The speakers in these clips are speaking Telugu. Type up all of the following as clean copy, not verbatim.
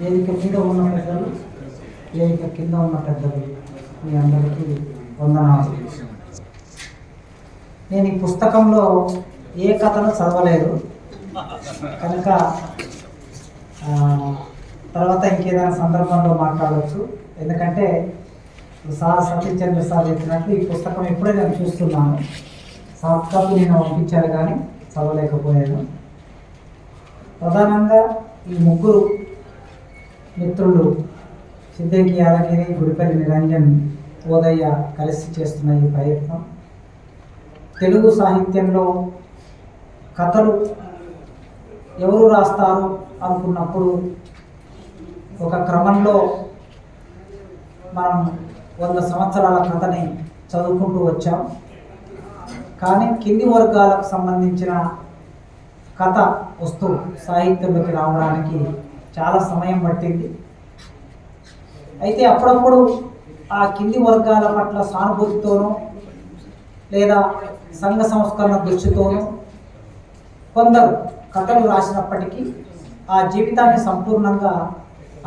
వేదిక మీద ఉన్న పెద్దలు, వేదిక కింద ఉన్న పెద్దలు, మీ అందరికీ వందనాలు. నేను ఈ పుస్తకంలో ఏ కథను చదవలేదు కనుక తర్వాత ఇంకేదైనా సందర్భంలో మాట్లాడవచ్చు. ఎందుకంటే సార్ సతీశ్చంద్ర సార్ చెప్పినట్టు ఈ పుస్తకం ఇప్పుడే నేను చూస్తున్నాను. సాఫ్ట్ కాపీ నేను పంపించాను కానీ చదవలేకపోయాను. ప్రధానంగా ఈ ముగ్గురు మిత్రులు సిద్దికి యాదగిరి, గుడిపల్లి నిరంజన్, ఓదయ్య కలిసి చేస్తున్న ఈ ప్రయత్నం తెలుగు సాహిత్యంలో కథలు ఎవరు రాస్తారు అనుకున్నప్పుడు ఒక క్రమంలో మనం 100 సంవత్సరాల కథని చదువుకుంటూ వచ్చాం. కానీ కింది వర్గాలకు సంబంధించిన కథ వస్తూ సాహిత్యంలోకి రావడానికి చాలా సమయం పట్టింది. అయితే అప్పుడప్పుడు ఆ కింది వర్గాల పట్ల సానుభూతితోనో లేదా సంఘ సంస్కరణ దృష్టితోనో కొందరు కథలు రాసినప్పటికీ ఆ జీవితాన్ని సంపూర్ణంగా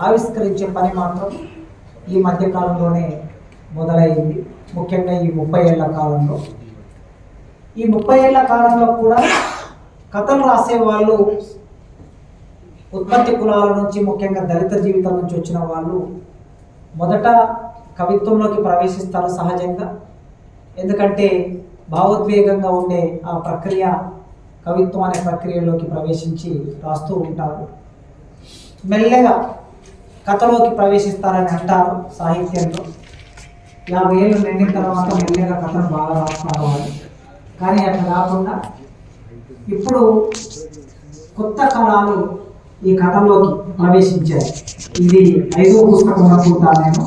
ఆవిష్కరించే పని మాత్రం ఈ మధ్యకాలంలోనే మొదలైంది. ముఖ్యంగా ఈ 30 ఏళ్ల కాలంలో. ఈ 30 ఏళ్ల కాలంలో కూడా కథలు రాసే వాళ్ళు ఉత్పత్తి కులాల నుంచి, ముఖ్యంగా దళిత జీవితం నుంచి వచ్చిన వాళ్ళు మొదట కవిత్వంలోకి ప్రవేశిస్తారు సహజంగా. ఎందుకంటే భావోద్వేగంగా ఉండే ఆ ప్రక్రియ కవిత్వం అనే ప్రక్రియలోకి ప్రవేశించి రాస్తూ ఉంటారు. మెల్లగా కథలోకి ప్రవేశిస్తారని అంటారు సాహిత్యంలో. 50 ఏళ్ళు నిండిన తర్వాత మెల్లగా కథను బాగా రాస్తున్నారు వాళ్ళు. కానీ అట్లా కాకుండా ఇప్పుడు కొత్త కళలు ఈ కథలోకి ప్రవేశించాయి. ఇది 5వ పుస్తకం అనుకుంటా. నేను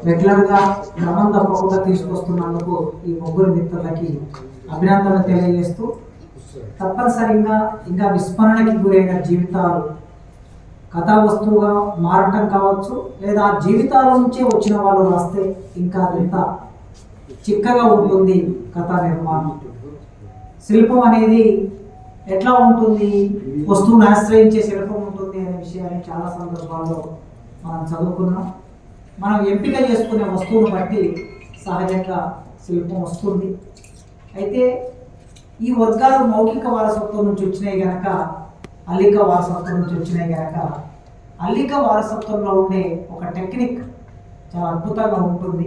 రెగ్యులర్గా క్రమం తప్పకుండా తీసుకొస్తున్నందుకు ఈ ముగ్గురు మిత్రులకి అభినందనలు తెలియజేస్తూ, తప్పనిసరిగా ఇంకా విస్మరణకి గురైన జీవితాలు కథా వస్తువుగా మారటం కావచ్చు, లేదా ఆ జీవితాల నుంచే వచ్చిన వాళ్ళు రాస్తే ఇంకా ఎంత చిక్కగా ఉంటుంది కథా నిర్మాణం. శిల్పం అనేది ఎట్లా ఉంటుంది, వస్తువును ఆశ్రయించే శిల్పం ఉంటుంది అనే విషయాన్ని చాలా సందర్భాల్లో మనం చదువుకున్నాం. మనం ఎంపిక చేసుకునే వస్తువును బట్టి సహజంగా శిల్పం వస్తుంది. అయితే ఈ వర్గాలు మౌఖిక వారసత్వం నుంచి వచ్చినాయి కనుక, అల్లిక వారసత్వం నుంచి వచ్చినాయి కనుక, అల్లిక వారసత్వంలో ఉండే ఒక టెక్నిక్ చాలా అద్భుతంగా ఉంటుంది.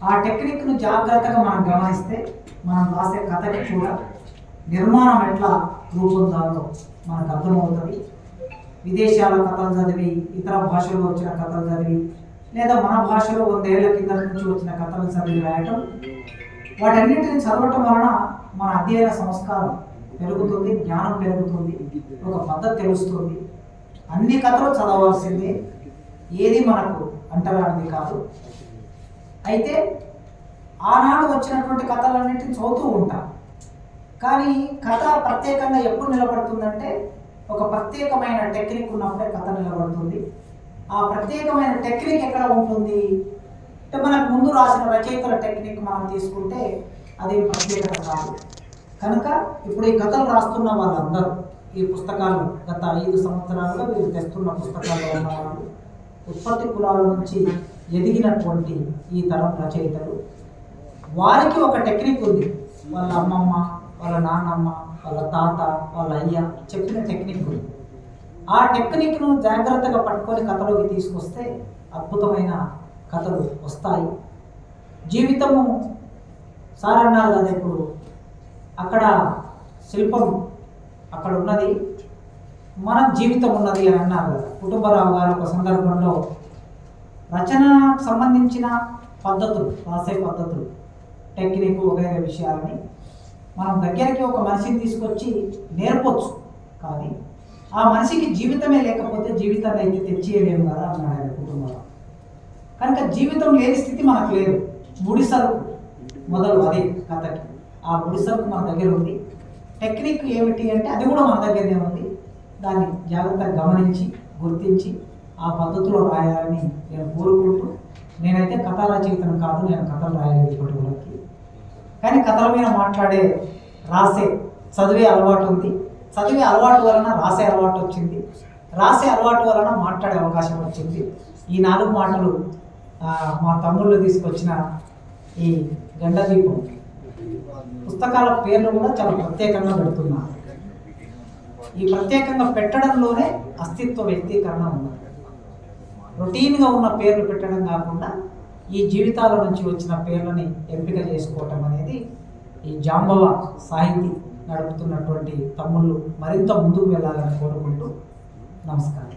ఆ టెక్నిక్ను జాగ్రత్తగా మనం గమనిస్తే మనం రాసే కథకి కూడా నిర్మాణం ఎట్లా రూపొందాలో మనకు అర్థమవుతుంది. విదేశాల కథలు చదివి, ఇతర భాషల్లో వచ్చిన కథలు చదివి, లేదా మన భాషలో 100 ఏళ్ల కింద నుంచి వచ్చిన కథలు చదివి రాయటం, వాటన్నిటిని చదవటం వలన మన అధ్యయన సంస్కారం పెరుగుతుంది, జ్ఞానం పెరుగుతుంది, ఒక పద్ధతి తెలుస్తుంది. అన్ని కథలు చదవాల్సిందే, ఏది మనకు అంటరానిది కాదు. అయితే ఆనాడు వచ్చినటువంటి కథలన్నింటినీ చదువుతూ ఉంటాం. కానీ కథ ప్రత్యేకంగా ఎప్పుడు నిలబడుతుందంటే ఒక ప్రత్యేకమైన టెక్నిక్ ఉన్నప్పుడే కథ నిలబడుతుంది. ఆ ప్రత్యేకమైన టెక్నిక్ ఎక్కడ ఉంటుంది అంటే, మనకు ముందు రాసిన రచయితల టెక్నిక్ మనం తీసుకుంటే అది ప్రత్యేకత కాదు. కనుక ఇప్పుడు ఈ కథలు రాస్తున్న వాళ్ళందరూ ఈ పుస్తకాలు గత 5 సంవత్సరాలుగా వీళ్ళు తెస్తున్న పుస్తకాల్లో ఉన్న వాళ్ళు ఉత్పత్తి కులాల నుంచి ఎదిగినటువంటి ఈ తరం రచయితలు. వారికి ఒక టెక్నిక్ ఉంది. వాళ్ళ అమ్మమ్మ, వాళ్ళ నాన్నమ్మ, వాళ్ళ తాత, వాళ్ళ అయ్య చెప్పిన టెక్నిక్ ఉంది. ఆ టెక్నిక్ను జాగ్రత్తగా పట్టుకొని కథలోకి తీసుకొస్తే అద్భుతమైన కథలు వస్తాయి. జీవితము సార్ అన్నారు కదా, ఇప్పుడు అక్కడ శిల్పం అక్కడ ఉన్నది, మన జీవితం ఉన్నది అని అన్నారు కదా. కుటుంబరావు గారు ఒక సందర్భంలో రచనకు సంబంధించిన పద్ధతులు, రాసే పద్ధతులు, టెక్నిక్ వగైరే విషయాలని మనం దగ్గరికి ఒక మనిషిని తీసుకొచ్చి నేర్పొచ్చు. కానీ ఆ మనిషికి జీవితమే లేకపోతే జీవితాన్ని అయితే తెచ్చియలేము కదా అన్నాడు ఆయన కుటుంబంలో. కనుక జీవితం లేని స్థితి మనకు లేదు. ముడిసరుకు మొదలు అదే కథకి. ఆ ముడిసరుకు మన దగ్గర ఉంది. టెక్నిక్ ఏమిటి అంటే అది కూడా మన దగ్గరనే ఉంది. దాన్ని జాగ్రత్తగా గమనించి, గుర్తించి ఆ పద్ధతిలో రాయాలని నేను కోరుకుంటూ, నేనైతే కథా రచయితను కాదు, నేను కథలు రాయలేదు ఇప్పటి వరకు. కానీ కథల మీద మాట్లాడే, రాసే, చదివే అలవాటు ఉంది. చదివే అలవాటు వలన రాసే అలవాటు వచ్చింది. రాసే అలవాటు వలన మాట్లాడే అవకాశం వచ్చింది. ఈ 4 మాటలు మా తమ్ముళ్ళు తీసుకొచ్చిన ఈ గండదీపం పుస్తకాల పేర్లు కూడా చాలా ప్రత్యేకంగా పెడుతున్నారు. ఈ ప్రత్యేకంగా పెట్టడంలోనే అస్తిత్వ వ్యక్తీకరణ ఉన్నది. రొటీన్గా ఉన్న పేర్లు పెట్టడం కాకుండా ఈ జీవితాల నుంచి వచ్చిన పేర్లని ఎంపిక చేసుకోవటం అనేది ఈ జాంబవ సాహితీ నడుపుతున్నటువంటి తమ్ముళ్ళు మరింత ముందుకు వెళ్ళాలని కోరుకుంటూ నమస్కారం.